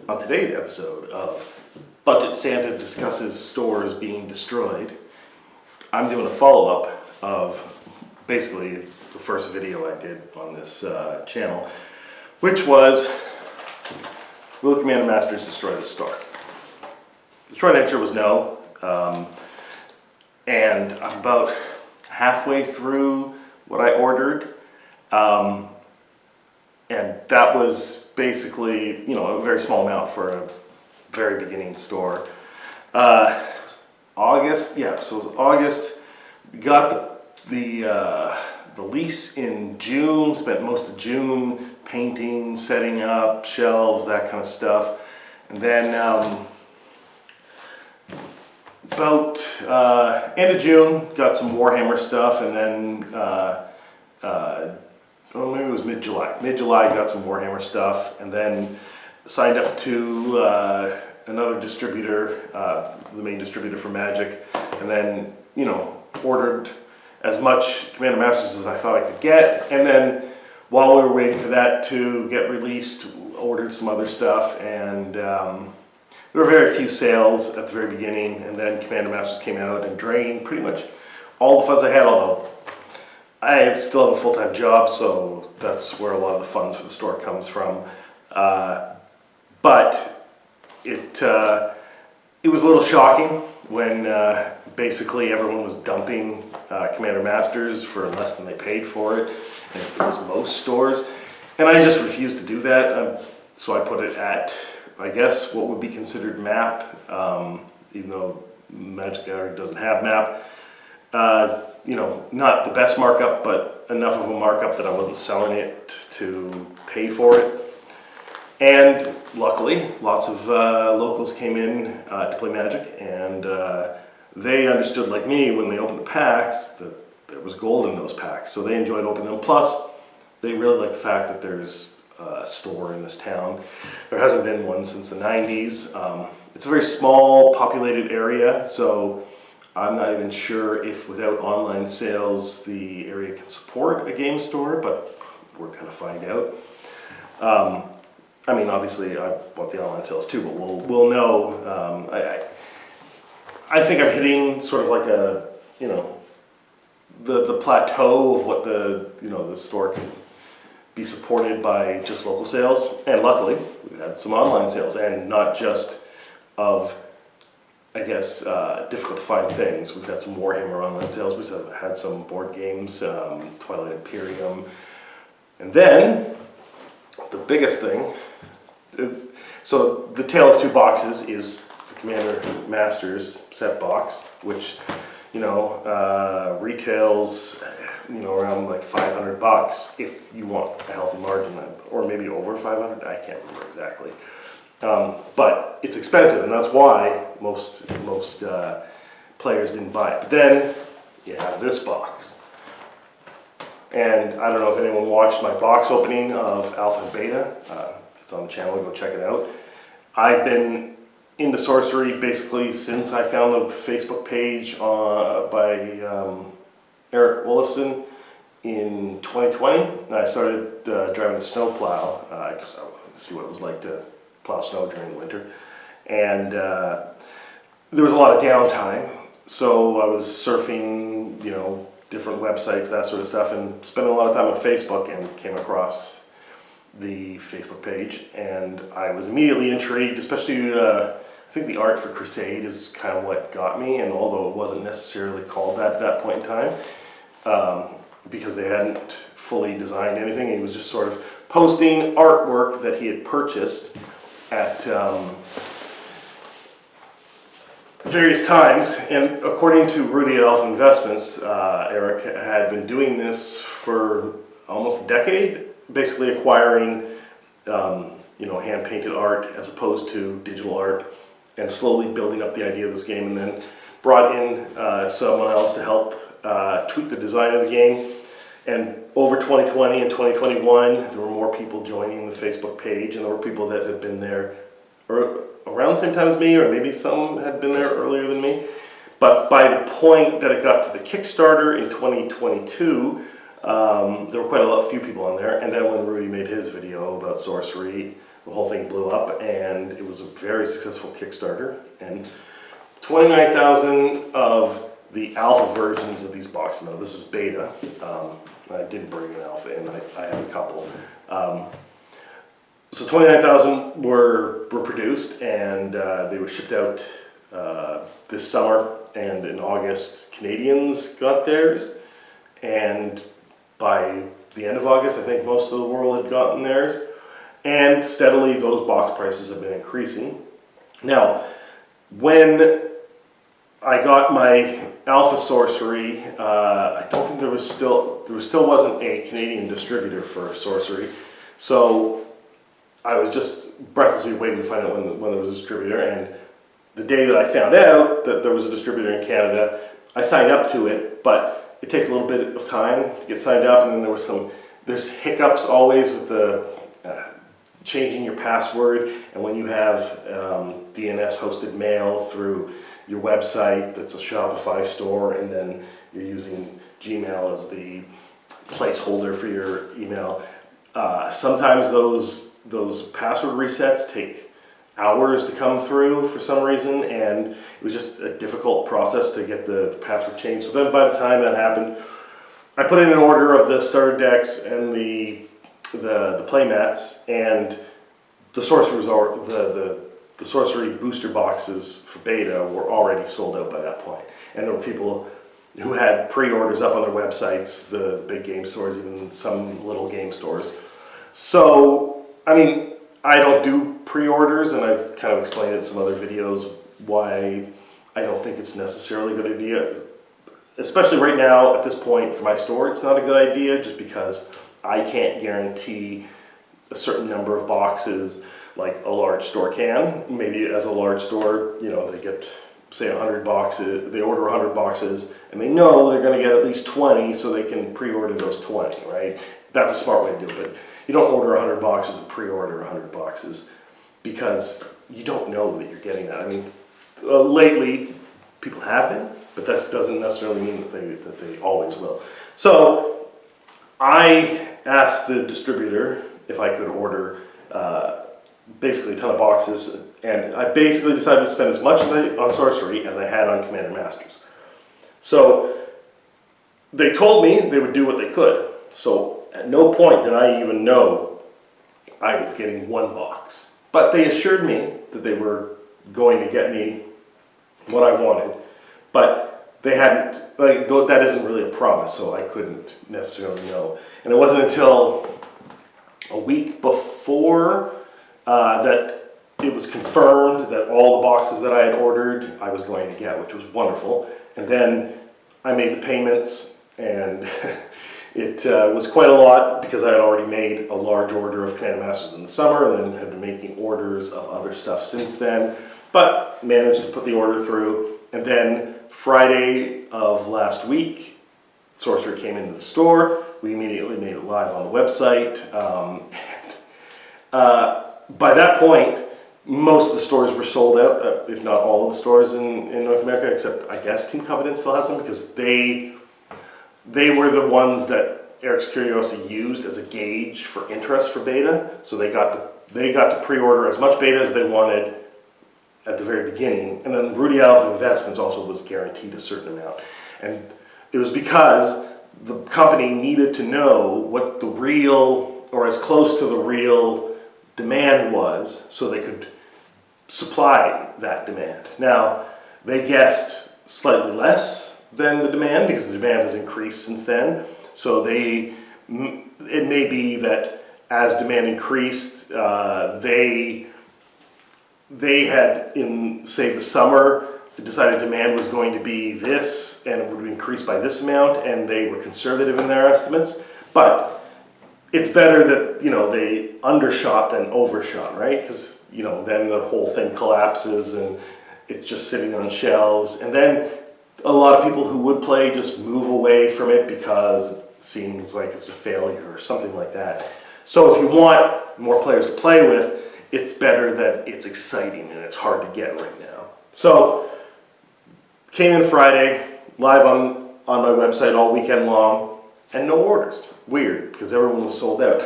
On today's episode of Budget Santa Discusses Stores Being Destroyed, I'm doing a follow-up of basically the first video I did on this channel, which was, will Commander Masters destroy the store? The short answer was no, and I'm about halfway through what I ordered, and that was basically, a very small amount for a very beginning store. August, yeah, so it was August. We got the lease in June, spent most of June painting, setting up shelves, that kind of stuff. And then about end of June, got some Warhammer stuff, and then maybe it was mid-July. Mid-July, got some Warhammer stuff, and then signed up to another distributor, the main distributor for Magic, and then, ordered as much Commander Masters as I thought I could get, and then while we were waiting for that to get released, ordered some other stuff, and there were very few sales at the very beginning, and then Commander Masters came out and drained pretty much all the funds I had, although I still have a full-time job, so that's where a lot of the funds for the store comes from. But it was a little shocking when basically everyone was dumping Commander Masters for less than they paid for it, and it was most stores. And I just refused to do that, so I put it at, I guess, what would be considered MAP, even though Magic Gallery doesn't have MAP. Not the best markup, but enough of a markup that I wasn't selling it to pay for it. And luckily, lots of locals came in to play Magic, and they understood, like me, when they opened the packs, that there was gold in those packs. So they enjoyed opening them. Plus, they really like the fact that there's a store in this town. There hasn't been one since the 90s. It's a very small, populated area, so I'm not even sure if without online sales the area can support a game store, but we're going to find out. Obviously I want the online sales too, but we'll know. I think I'm hitting sort of like a, the plateau of what the store can be supported by just local sales. And luckily we've had some online sales, and not just of, I guess, difficult to find things. We've had some Warhammer online sales, we've had some board games, Twilight Imperium, and then the biggest thing, so the Tale of Two Boxes is the Commander Masters set box, which, retails, around like $500 if you want a healthy margin, or maybe over 500, I can't remember exactly. But it's expensive, and that's why most players didn't buy it. But then you have this box, and I don't know if anyone watched my box opening of Alpha and Beta. It's on the channel, go check it out. I've been into Sorcery basically since I found the Facebook page by Eric Wolfson in 2020. And I started driving a snowplow because I wanted to see what it was like to plow snow during the winter, and there was a lot of downtime, so I was surfing, different websites, that sort of stuff, and spending a lot of time on Facebook, and came across the Facebook page, and I was immediately intrigued, especially I think the art for Crusade is kind of what got me, and although it wasn't necessarily called that at that point in time, because they hadn't fully designed anything, he was just sort of posting artwork that he had purchased at various times. And according to Rudy at Alpha Investments, Eric had been doing this for almost a decade, basically acquiring hand-painted art as opposed to digital art, and slowly building up the idea of this game, and then brought in someone else to help tweak the design of the game. And over 2020 and 2021, there were more people joining the Facebook page, and there were people that had been there around the same time as me, or maybe some had been there earlier than me. But by the point that it got to the Kickstarter in 2022, there were quite a few people on there. And then when Rudy made his video about Sorcery, the whole thing blew up, and it was a very successful Kickstarter. And 29,000 of the alpha versions of these boxes. Now this is beta. I didn't bring an alpha in. I have a couple. So 29,000 were produced, and they were shipped out this summer. And in August, Canadians got theirs, and by the end of August, I think most of the world had gotten theirs. And steadily, those box prices have been increasing. Now, when I got my Alpha Sorcery, I don't think there still wasn't a Canadian distributor for Sorcery, so I was just breathlessly waiting to find out when there was a distributor. And the day that I found out that there was a distributor in Canada, I signed up to it, but it takes a little bit of time to get signed up, and then there's hiccups always with the changing your password, and when you have DNS hosted mail through your website that's a Shopify store, and then you're using Gmail as the placeholder for your email, sometimes those password resets take hours to come through for some reason, and it was just a difficult process to get the password changed. So then by the time that happened, I put in an order of the starter decks and the play mats, and the Sorcery booster boxes for beta were already sold out by that point. And there were people who had pre-orders up on their websites, the big game stores, even some little game stores. So, I mean, I don't do pre-orders, and I've kind of explained in some other videos why I don't think it's necessarily a good idea. Especially right now, at this point, for my store, it's not a good idea, just because I can't guarantee a certain number of boxes like a large store can. Maybe as a large store, they get, say, 100 boxes, they order 100 boxes, and they know they're going to get at least 20, so they can pre-order those 20, right? That's a smart way to do it. You don't order 100 boxes and pre-order 100 boxes, because you don't know that you're getting that. I mean, lately, people have been, but that doesn't necessarily mean that they always will. So, I asked the distributor if I could order basically a ton of boxes, and I basically decided to spend as much on Sorcery as I had on Commander Masters. So they told me they would do what they could. So at no point did I even know I was getting one box. But they assured me that they were going to get me what I wanted. But they hadn't, that isn't really a promise, so I couldn't necessarily know. And it wasn't until a week before that it was confirmed that all the boxes that I had ordered I was going to get, which was wonderful. And then I made the payments, and it was quite a lot, because I had already made a large order of Commander Masters in the summer, and then had been making orders of other stuff since then, but managed to put the order through. And then Friday of last week, Sorcery came into the store. We immediately made it live on the website. By that point, most of the stores were sold out, if not all of the stores in North America, except I guess Team Covenant still has them, because they were the ones that Eric's Curiosity used as a gauge for interest for beta. So they got to pre-order as much beta as they wanted at the very beginning, and then Rudy Alpha Investments also was guaranteed a certain amount. And it was because the company needed to know what the real, or as close to the real, demand was, so they could supply that demand. Now, they guessed slightly less than the demand, because the demand has increased since then. So it may be that as demand increased, they had, in, say, the summer, decided demand was going to be this, and it would increase by this amount, and they were conservative in their estimates. But it's better that, they undershot than overshot, right? Because, then the whole thing collapses, and it's just sitting on shelves. And then a lot of people who would play just move away from it because it seems like it's a failure or something like that. So if you want more players to play with, it's better that it's exciting and it's hard to get right now. So, came in Friday, live on my website all weekend long, and no orders. Weird, because everyone was sold out.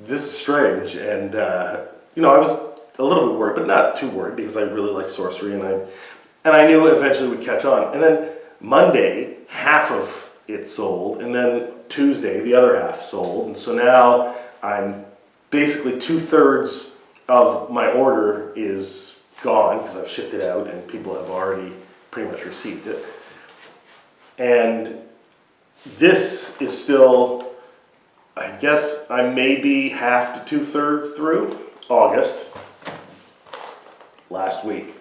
this is strange. And, you know, I was a little bit worried, but not too worried because I really like Sorcery, and I knew it eventually would catch on. And then Monday, half of it sold, and then Tuesday, the other half sold. And so now I'm basically 2/3 of my order is gone because I've shipped it out and people have already pretty much received it. And this is still, I guess I may be half to 2/3 through August, last week.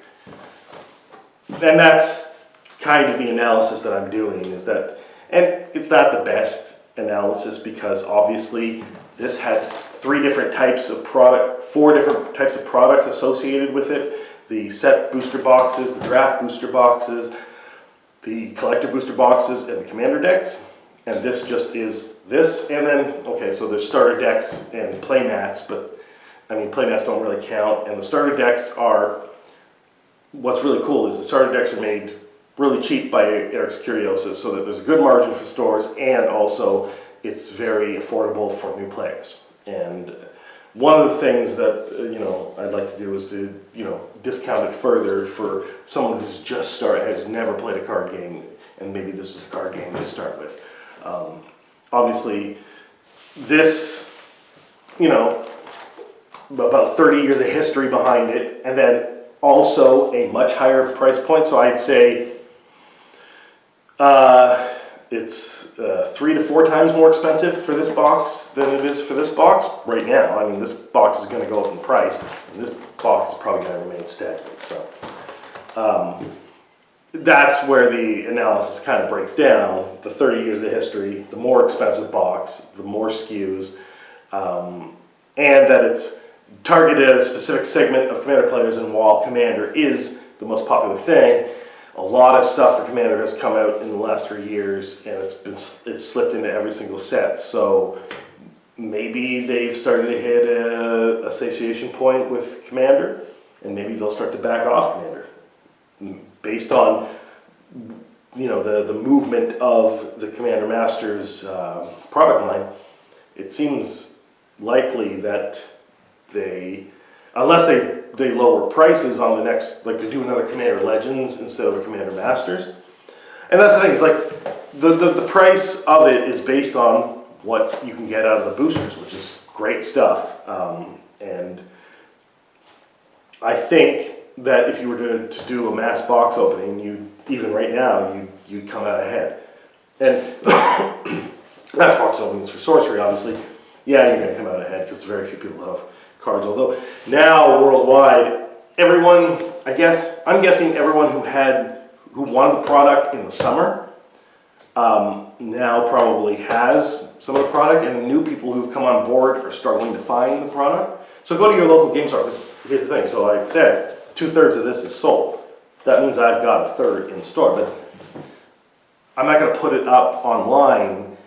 And that's kind of the analysis that I'm doing, is that, and it's not the best analysis because obviously this had 4 different types of products associated with it. The set booster boxes, the draft booster boxes, the collector booster boxes, and the commander decks. And this just is this, and then, okay, so there's starter decks and play mats, but I mean, play mats don't really count. And the starter decks are, what's really cool is the starter decks are made really cheap by Eric's Curiosus, so that there's a good margin for stores, and also it's very affordable for new players. And one of the things that, you know, I'd like to do is to, you know, discount it further for someone who's just started, has never played a card game, and maybe this is a card game to start with. Obviously, this, you know, about 30 years of history behind it, and then also a much higher price point. So I'd say it's 3 to 4 times more expensive for this box than it is for this box right now. I mean, this box is going to go up in price, and this box is probably going to remain stagnant. So that's where the analysis kind of breaks down. The 30 years of history, the more expensive box, the more SKUs, and that it's targeted at a specific segment of Commander players, and while Commander is the most popular thing, a lot of stuff for Commander has come out in the last 3 years, and it's slipped into every single set. So maybe they've started to hit a satiation point with Commander, and maybe they'll start to back off Commander based on, you know, the movement of the Commander Masters product line. It seems likely that they, unless they lower prices on the next, like they do another Commander Legends instead of a Commander Masters. And that's the thing, it's like the price of it is based on what you can get out of the boosters, which is great stuff. And I think that if you were to do a mass box opening, even right now, you'd come out ahead. And mass box openings for Sorcery, obviously, yeah, you're going to come out ahead because very few people have cards. Although now worldwide, everyone, I'm guessing everyone who wanted the product in the summer now probably has some of the product, and the new people who've come on board are struggling to find the product. So go to your local game store, because here's the thing. So I said 2/3 of this is sold. That means I've got 1/3 in store, but I'm not going to put it up online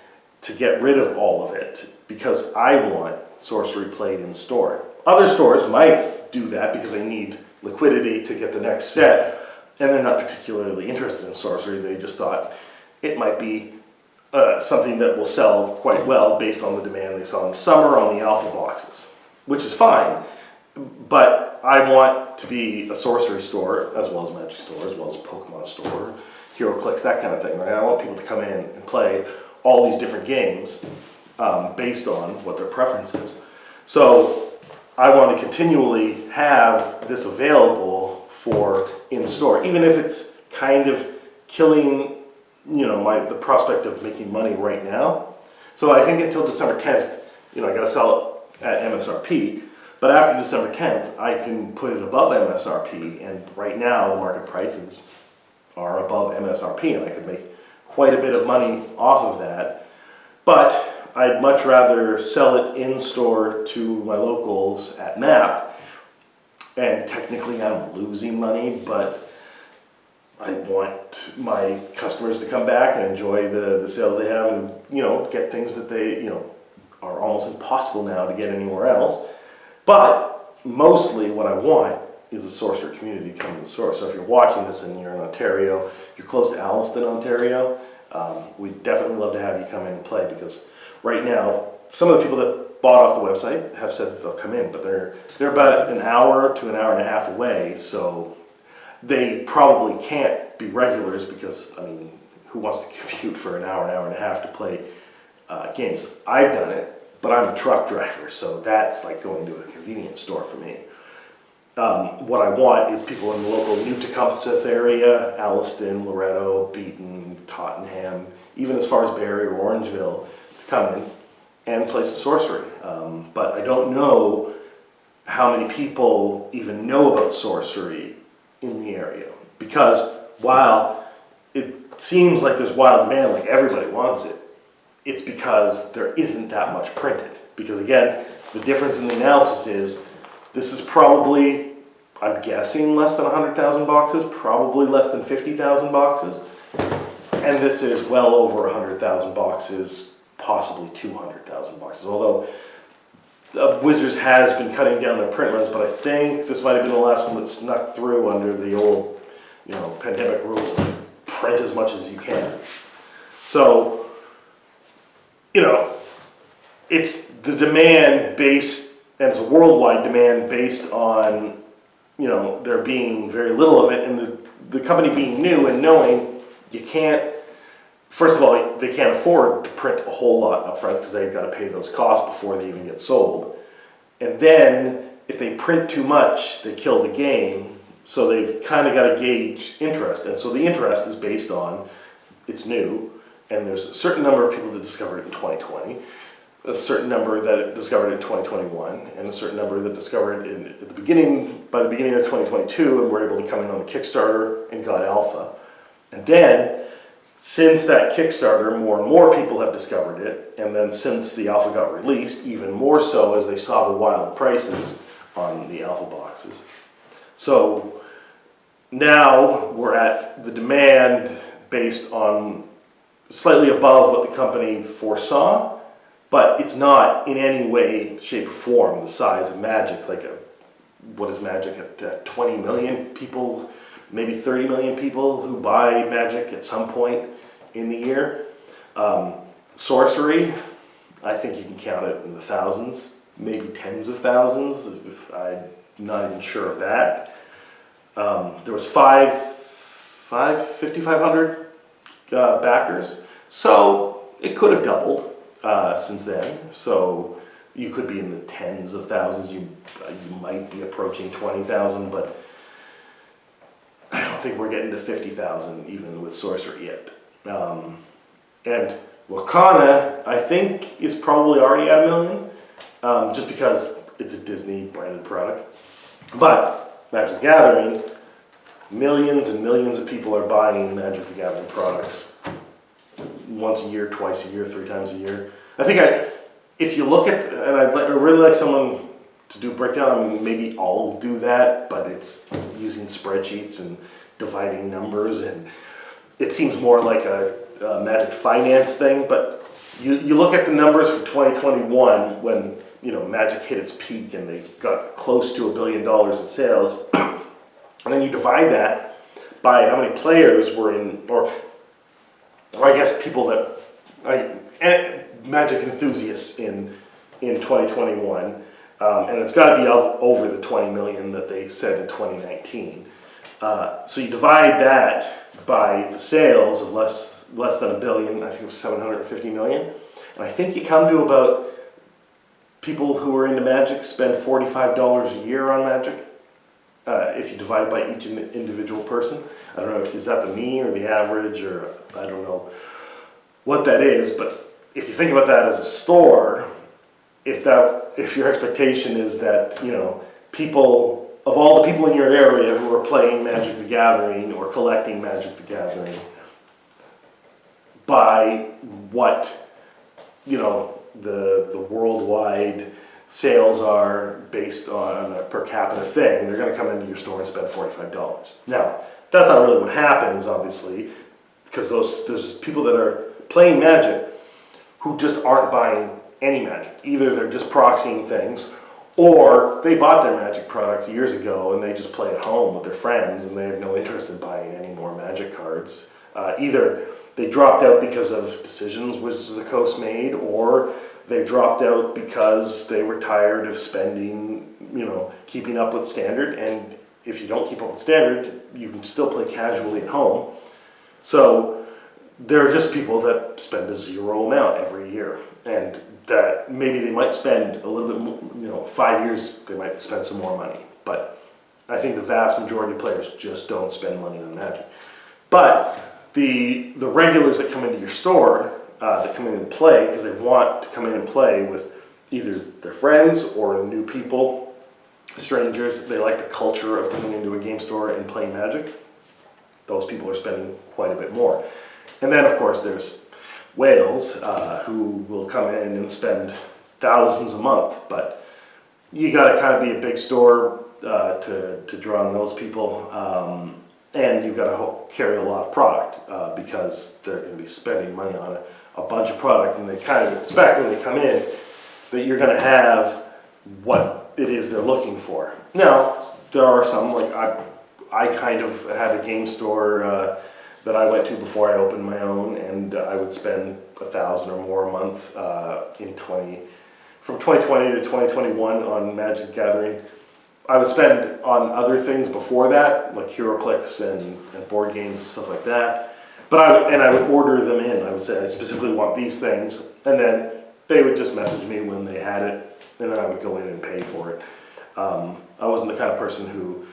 to get rid of all of it because I want Sorcery played in store. Other stores might do that because they need liquidity to get the next set, and they're not particularly interested in Sorcery. They just thought it might be something that will sell quite well based on the demand they saw in the summer on the alpha boxes, which is fine. But I want to be a Sorcery store, as well as Magic store, as well as a Pokemon store, HeroClix, that kind of thing. Right? I want people to come in and play all these different games based on what their preference is. So I want to continually have this available for in-store, even if it's kind of killing, you know, the prospect of making money right now. So I think until December 10th, you know, I got to sell it at MSRP. But after December 10th, I can put it above MSRP, and right now the market prices are above MSRP, and I could make quite a bit of money off of that. But I'd much rather sell it in-store to my locals at MAP, and technically I'm losing money, but I want my customers to come back and enjoy the sales they have, and, you know, get things that they, you know, are almost impossible now to get anywhere else. But mostly what I want is a Sorcerer community to come to the store. So if you're watching this and you're in Ontario, you're close to Alliston, Ontario, we'd definitely love to have you come in and play, because right now, some of the people that bought off the website have said that they'll come in, but they're about an hour to an hour and a half away, so they probably can't be regulars because, I mean, who wants to commute for an hour and a half to play games? I've done it, but I'm a truck driver, so that's like going to a convenience store for me. What I want is people in the local New Tecumseth area, Alliston, Loretto, Beaton, Tottenham, even as far as Barrie or Orangeville, to come in and play some Sorcery. But I don't know how many people even know about Sorcery in the area, because while it seems like there's wild demand, like everybody wants it, it's because there isn't that much printed. Because again, the difference in the analysis is this is probably, I'm guessing, less than 100,000 boxes, probably less than 50,000 boxes, and this is well over 100,000 boxes, possibly 200,000 boxes. Although Wizards has been cutting down their print runs, but I think this might have been the last one that snuck through under the old, pandemic rules of print as much as you can. So, it's the demand based, and it's a worldwide demand based on, there being very little of it, and the company being new and knowing you can't, first of all, they can't afford to print a whole lot up front because they've got to pay those costs before they even get sold. And then, if they print too much, they kill the game, so they've kind of got to gauge interest. And so the interest is based on, it's new, and there's a certain number of people that discovered it in 2020, a certain number that discovered it in 2021, and a certain number that discovered it by the beginning of 2022 and were able to come in on the Kickstarter and got alpha. And then, since that Kickstarter, more and more people have discovered it, and then since the alpha got released, even more so as they saw the wild prices on the alpha boxes. So now we're at the demand based on slightly above what the company foresaw, but it's not in any way, shape, or form the size of Magic. What is Magic at 20 million people, maybe 30 million people who buy Magic at some point in the year. Sorcery, I think you can count it in the thousands, maybe tens of thousands. I'm not even sure of that. There was 5,500 backers, so it could have doubled since then. So you could be in the tens of thousands. You might be approaching 20,000, but I don't think we're getting to 50,000 even with Sorcery yet. And Wakana, I think, is probably already at 1 million, just because it's a Disney branded product. But Magic the Gathering, millions and millions of people are buying Magic the Gathering products once a year, twice a year, 3 times a year. I think if you look at, and I'd really like someone to do a breakdown. I mean, maybe I'll do that, but it's using spreadsheets and dividing numbers, and it seems more like a Magic finance thing. But you look at the numbers for 2021 when Magic hit its peak and they got close to $1 billion in sales, and then you divide that by how many players were in, or I guess people that Magic enthusiasts in 2021. And it's got to be over the 20 million that they said in 2019. So you divide that by the sales of less than $1 billion, I think it was 750 million. And I think you come to about, people who are into Magic spend $45 a year on Magic. If you divide by each individual person. I don't know, is that the mean or the average, or I don't know what that is, but if you think about that as a store, if your expectation is that, people, of all the people in your area who are playing Magic the Gathering or collecting Magic the Gathering, by what, the worldwide sales are based on a per capita thing, they're going to come into your store and spend $45. Now, that's not really what happens, obviously, because there's people that are playing Magic who just aren't buying any Magic. Either they're just proxying things, or they bought their Magic products years ago and they just play at home with their friends and they have no interest in buying any more Magic cards. Either they dropped out because of decisions Wizards of the Coast made, or they dropped out because they were tired of spending, keeping up with Standard. And if you don't keep up with Standard, you can still play casually at home. So there are just people that spend a zero amount every year, and that maybe they might spend a little bit more, 5 years they might spend some more money. But I think the vast majority of players just don't spend money on Magic. But the regulars that come into your store, that come in and play because they want to come in and play with either their friends or new people, strangers. They like the culture of coming into a game store and playing Magic. Those people are spending quite a bit more. And then, of course, there's whales who will come in and spend thousands a month. But you got to kind of be a big store to draw on those people. And you've got to carry a lot of product because they're going to be spending money on a bunch of product. And they kind of expect when they come in that you're going to have what it is they're looking for. Now, there are some, like I kind of had a game store that I went to before I opened my own, and I would spend $1,000 or more a month from 2020 to 2021 on Magic Gathering. I would spend on other things before that, like HeroClix and board games and stuff like that. But I would order them in. I would say I specifically want these things, and then they would just message me when they had it, and then I would go in and pay for it. I wasn't the kind of person who,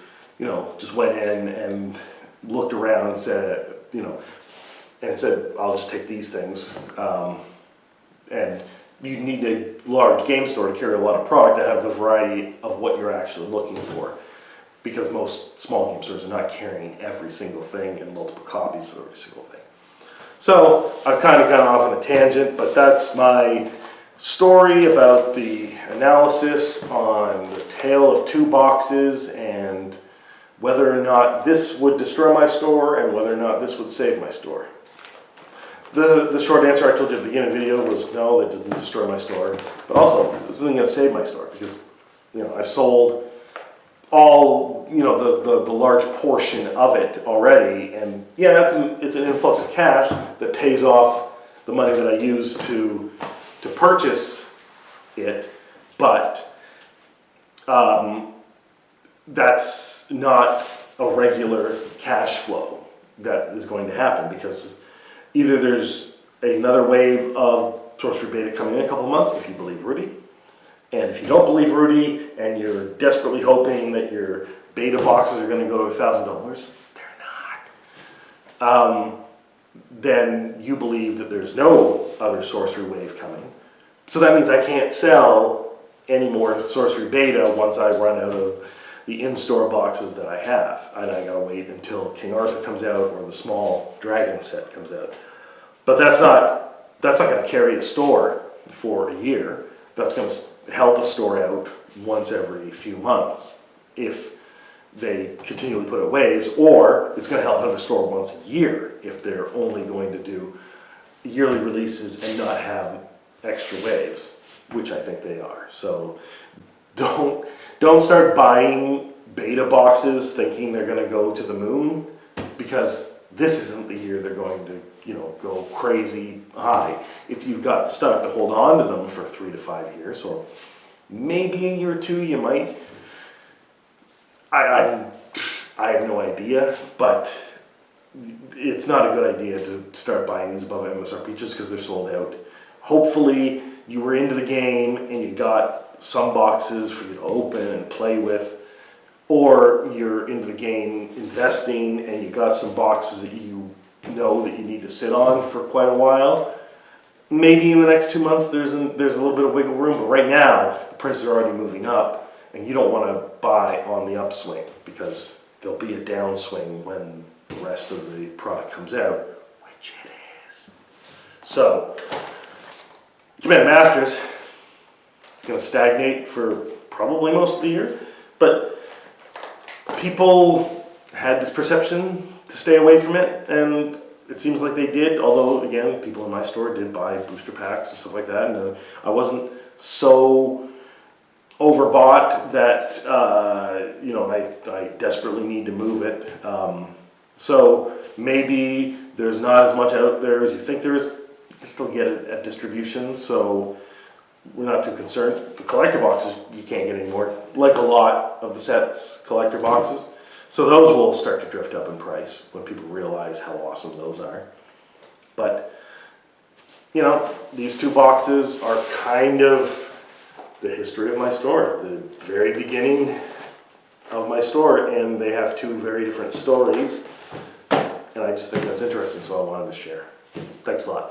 just went in and looked around and said, I'll just take these things. And you need a large game store to carry a lot of product to have the variety of what you're actually looking for. Because most small game stores are not carrying every single thing and multiple copies of every single thing. So I've kind of gone off on a tangent, but that's my story about the analysis on the tale of two boxes and whether or not this would destroy my store and whether or not this would save my store. The short answer I told you at the beginning of the video was no, that doesn't destroy my store. But also, this isn't going to save my store because I've sold all the large portion of it already, and yeah, it's an influx of cash that pays off the money that I use to purchase it, but that's not a regular cash flow that is going to happen because either there's another wave of Sorcery Beta coming in a couple months if you believe Rudy, and if you don't believe Rudy and you're desperately hoping that your beta boxes are going to go to $1,000, they're not. Then you believe that there's no other Sorcery wave coming. So that means I can't sell any more Sorcery Beta once I run out of the in-store boxes that I have. And I gotta wait until King Arthur comes out or the small dragon set comes out. But that's not gonna carry a store for a year. That's gonna help a store out once every few months if they continually put out waves, or it's going to help out a store once a year if they're only going to do yearly releases and not have extra waves, which I think they are. So don't start buying beta boxes thinking they're going to go to the moon, because this isn't the year they're going to go crazy high. If you've got the stomach to hold on to them for 3 to 5 years, or maybe a year or two, you might. I have no idea, but it's not a good idea to start buying these above MSRP just because they're sold out. Hopefully you were into the game and you got some boxes for you to open and play with, or you're into the game investing and you got some boxes that you know that you need to sit on for quite a while. Maybe in the next 2 months there's a little bit of wiggle room, but right now the prices are already moving up. And you don't want to buy on the upswing because there'll be a downswing when the rest of the product comes out, which it is. So, Commander Masters is going to stagnate for probably most of the year, but people had this perception to stay away from it, and it seems like they did, although, again, people in my store did buy booster packs and stuff like that, and I wasn't so overbought that I desperately need to move it. So maybe There's not as much out there as you think there is. You can still get it at distribution, so we're not too concerned. The collector boxes you can't get anymore, like a lot of the sets collector boxes. So those will start to drift up in price when people realize how awesome those are. But, you know, these two boxes are kind of the history of my store, the very beginning of my store, and they have two very different stories. And I just think that's interesting, so I wanted to share. Thanks a lot.